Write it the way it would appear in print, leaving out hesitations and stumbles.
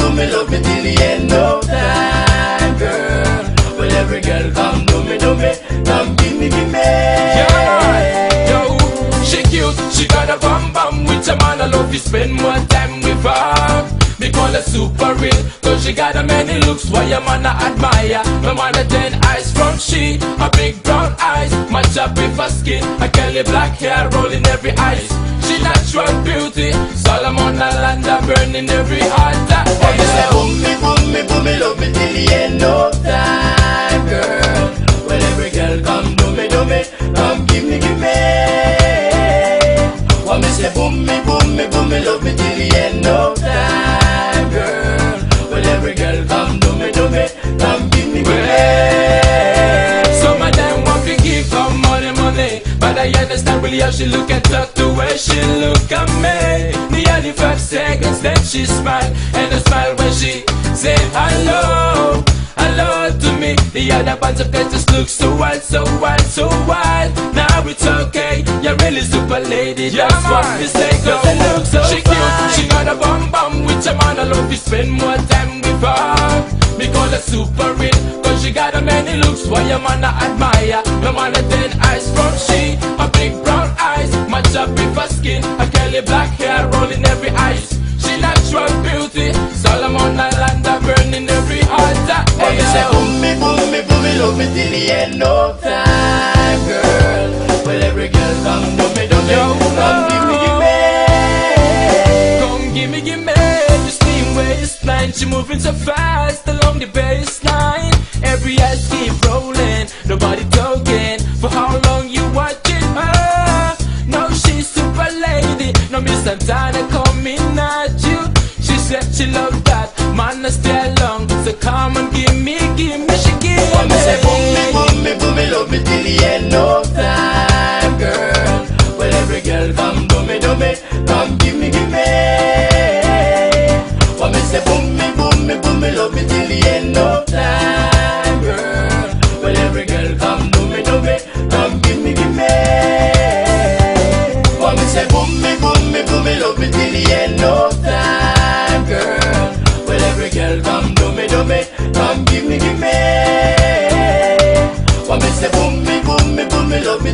boom me, love me till the end of time, girl. Well, every girl come do me, come give me, give me. Yeah, yo, she cute, she got a bum bum with a man I love to spend more time with her. Me call her super real, cause she got a many looks why a man I admire. No man a 10 eyes from she, a big brown eyes, match up with her skin, a curly black hair rolling every eyes. She natural beauty, Solomon Alanda burning every heart. Oh, you say boom me, love me till the end of time, girl. Well, every girl come do me, come give me, give me. Oh, me say boom me, love me till the end of time, girl. Well, every girl come do me, come give me, give me. Some of them want to give her money, but I understand really how she look and talk the way she look at me. Nearly 5 seconds, then she smile, and a smile when she say hello, hello to me. The other bunch of guys just look so wild, so wild, so wild. Now it's okay, you're really super lady, that's what we say. Cause they look so she cute, she got a bum bum with a man I love to spend more time with her. Me call her super real, cause she got a many looks why a man I admire. No man a 10 eyes from she, a big brown eyes, match up with her skin, a curly black hair rolling every eyes. She natural beauty, Solomon Alanda burning every heart. Oh, you say boom me, love me till the end of time, girl. Well, every girl come do me, come give me, give me. Come give me, give me. The steam waistline, she moving so fast along the baseline. Every eyes keep rolling, nobody talking. For how long you watching her? No, she's super lady. No, Miss Santana coming at you. She said she love that man, I stay along. So come and give me, she give me. Oh, me say boom me, love me till the end of time, girl. Well, every girl come do me, come give me, give me. Oh, me say boom me, love me till the end of time, girl. Well, every girl come do me, come give me, give me. Oh, me say boom me, love me till the end of time, girl. Well, every girl come do me, come give me, give me. Oh, me say boom me, love me